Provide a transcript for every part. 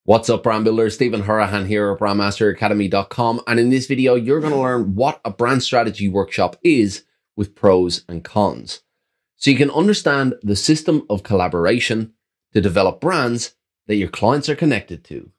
What's up, brand builder? Stephen Hurahan here at BrandMasterAcademy.com. And in this video, you're going to learn what a brand strategy workshop is with pros and cons, so you can understand the system of collaboration to develop brands that your clients are connected to.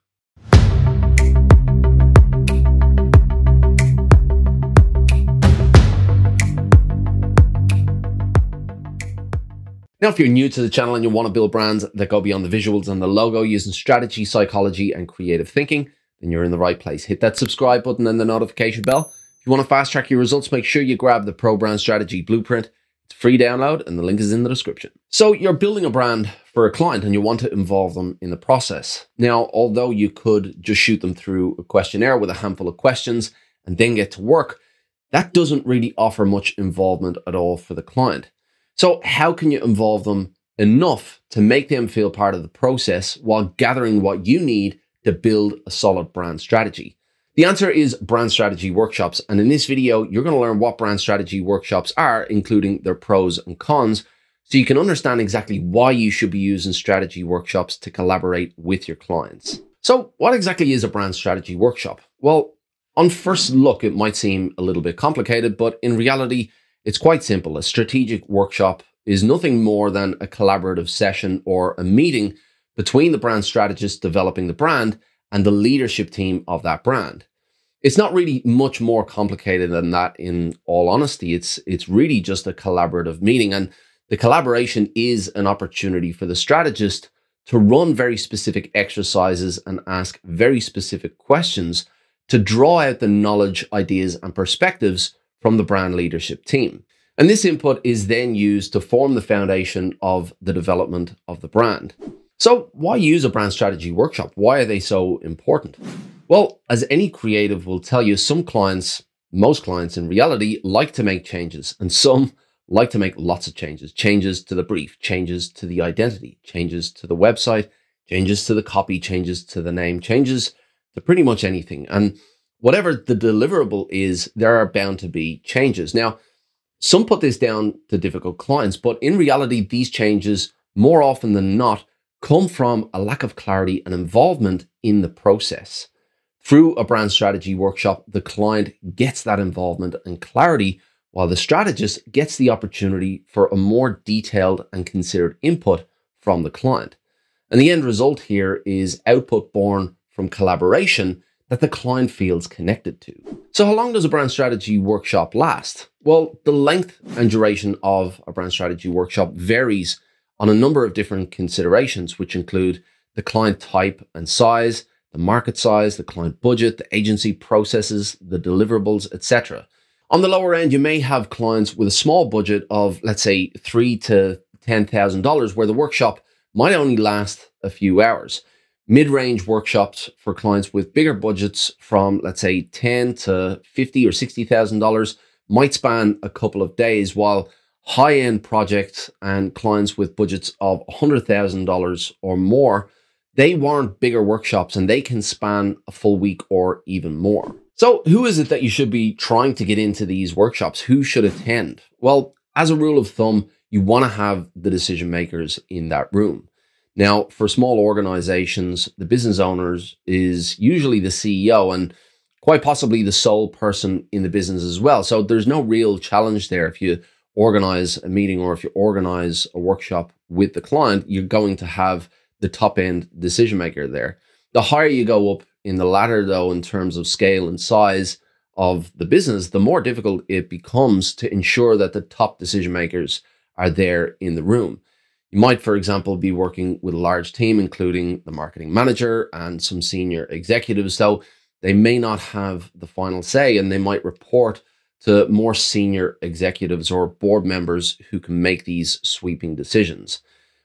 Now, if you're new to the channel and you want to build brands that go beyond the visuals and the logo using strategy, psychology, and creative thinking, then you're in the right place. Hit that subscribe button and the notification bell. If you want to fast track your results, make sure you grab the Pro Brand Strategy Blueprint. It's a free download and the link is in the description. So you're building a brand for a client and you want to involve them in the process. Now, although you could just shoot them through a questionnaire with a handful of questions and then get to work, that doesn't really offer much involvement at all for the client. So how can you involve them enough to make them feel part of the process while gathering what you need to build a solid brand strategy? The answer is brand strategy workshops. And in this video, you're going to learn what brand strategy workshops are, including their pros and cons, so you can understand exactly why you should be using strategy workshops to collaborate with your clients. So what exactly is a brand strategy workshop? Well, on first look, it might seem a little bit complicated, but in reality, it's quite simple. A strategic workshop is nothing more than a collaborative session or a meeting between the brand strategist developing the brand and the leadership team of that brand. It's not really much more complicated than that, in all honesty. It's really just a collaborative meeting, and the collaboration is an opportunity for the strategist to run very specific exercises and ask very specific questions to draw out the knowledge, ideas, and perspectives from the brand leadership team. And this input is then used to form the foundation of the development of the brand. So why use a brand strategy workshop? Why are they so important? Well, as any creative will tell you, some clients, most clients in reality, like to make changes, and some like to make lots of changes. Changes to the brief, changes to the identity, changes to the website, changes to the copy, changes to the name, changes to pretty much anything. And whatever the deliverable is, there are bound to be changes. Now, some put this down to difficult clients, but in reality, these changes, more often than not, come from a lack of clarity and involvement in the process. Through a brand strategy workshop, the client gets that involvement and clarity, while the strategist gets the opportunity for a more detailed and considered input from the client. And the end result here is output born from collaboration that the client feels connected to. So how long does a brand strategy workshop last? Well, the length and duration of a brand strategy workshop varies on a number of different considerations, which include the client type and size, the market size, the client budget, the agency processes, the deliverables, etc. On the lower end, you may have clients with a small budget of, let's say, $3,000 to $10,000, where the workshop might only last a few hours. Mid-range workshops for clients with bigger budgets from, let's say, $10,000 to $50,000 or $60,000 might span a couple of days, while high-end projects and clients with budgets of $100,000 or more, they warrant bigger workshops and they can span a full week or even more. So who is it that you should be trying to get into these workshops? Who should attend? Well, as a rule of thumb, you want to have the decision makers in that room. Now, for small organizations, the business owners is usually the CEO and quite possibly the sole person in the business as well. So there's no real challenge there. If you organize a meeting or if you organize a workshop with the client, you're going to have the top end decision maker there. The higher you go up in the ladder, though, in terms of scale and size of the business, the more difficult it becomes to ensure that the top decision makers are there in the room. You might, for example, be working with a large team, including the marketing manager and some senior executives, though they may not have the final say, and they might report to more senior executives or board members who can make these sweeping decisions.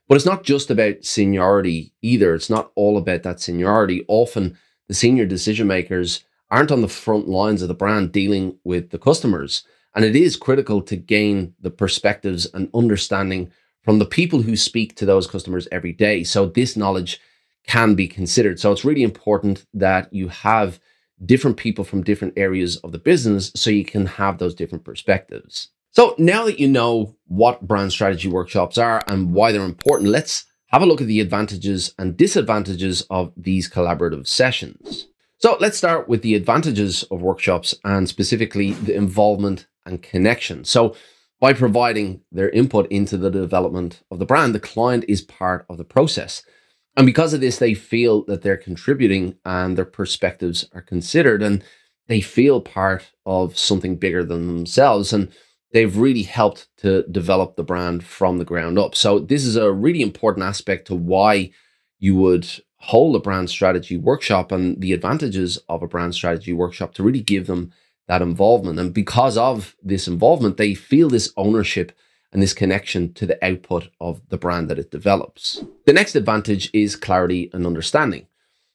But it's not just about seniority either. It's not all about that seniority. Often the senior decision makers aren't on the front lines of the brand dealing with the customers. And it is critical to gain the perspectives and understanding from the people who speak to those customers every day. So this knowledge can be considered. So it's really important that you have different people from different areas of the business so you can have those different perspectives. So now that you know what brand strategy workshops are and why they're important, let's have a look at the advantages and disadvantages of these collaborative sessions. So let's start with the advantages of workshops and specifically the involvement and connection. So by providing their input into the development of the brand, the client is part of the process. And because of this, they feel that they're contributing and their perspectives are considered, and they feel part of something bigger than themselves. And they've really helped to develop the brand from the ground up. So this is a really important aspect to why you would hold a brand strategy workshop and the advantages of a brand strategy workshop to really give them that involvement. And because of this involvement, they feel this ownership and this connection to the output of the brand that it develops. The next advantage is clarity and understanding.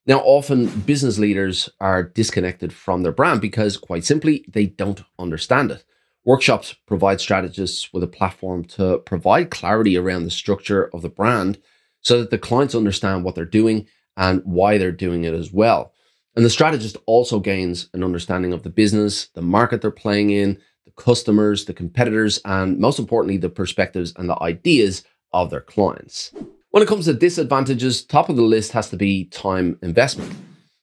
Now, often business leaders are disconnected from their brand because, quite simply, they don't understand it. Workshops provide strategists with a platform to provide clarity around the structure of the brand so that the clients understand what they're doing and why they're doing it as well. And the strategist also gains an understanding of the business, the market they're playing in, the customers, the competitors, and most importantly, the perspectives and the ideas of their clients. When it comes to disadvantages, top of the list has to be time investment.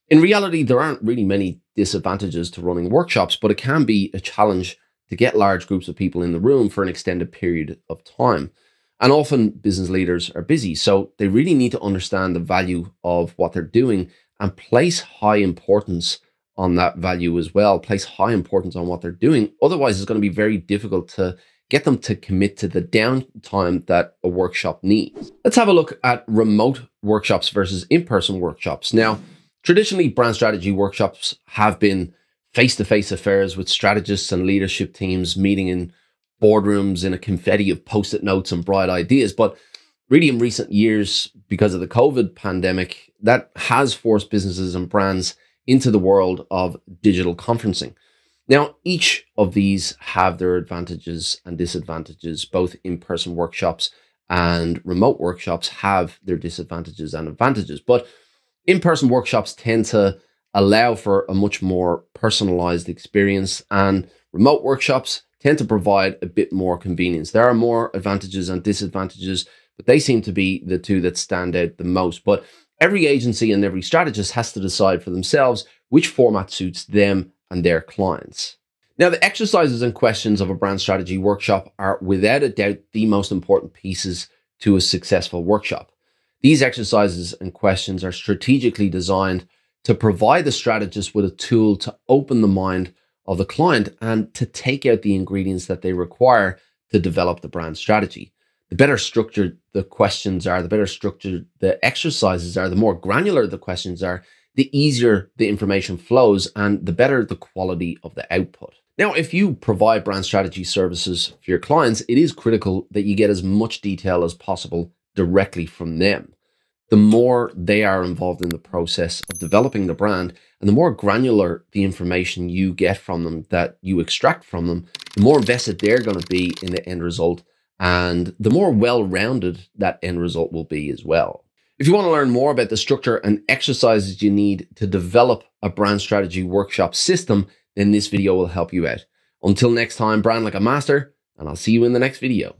In reality, there aren't really many disadvantages to running workshops, but it can be a challenge to get large groups of people in the room for an extended period of time. And often business leaders are busy, so they really need to understand the value of what they're doing and place high importance on that value as well, place high importance on what they're doing. Otherwise, it's going to be very difficult to get them to commit to the downtime that a workshop needs. Let's have a look at remote workshops versus in-person workshops. Now, traditionally, brand strategy workshops have been face-to-face affairs with strategists and leadership teams meeting in boardrooms in a confetti of post-it notes and bright ideas. But really in recent years, because of the COVID pandemic, that has forced businesses and brands into the world of digital conferencing. Now, each of these have their advantages and disadvantages. Both in-person workshops and remote workshops have their disadvantages and advantages. But in-person workshops tend to allow for a much more personalized experience, and remote workshops tend to provide a bit more convenience. There are more advantages and disadvantages, but they seem to be the two that stand out the most. But every agency and every strategist has to decide for themselves which format suits them and their clients. Now, the exercises and questions of a brand strategy workshop are without a doubt the most important pieces to a successful workshop. These exercises and questions are strategically designed to provide the strategist with a tool to open the mind of the client and to take out the ingredients that they require to develop the brand strategy. The better structured the questions are, the better structured the exercises are, the more granular the questions are, the easier the information flows and the better the quality of the output. Now, if you provide brand strategy services for your clients, it is critical that you get as much detail as possible directly from them. The more they are involved in the process of developing the brand and the more granular the information you get from them, that you extract from them, the more invested they're going to be in the end result and the more well-rounded that end result will be as well. If you want to learn more about the structure and exercises you need to develop a brand strategy workshop system, then this video will help you out. Until next time, brand like a master, and I'll see you in the next video.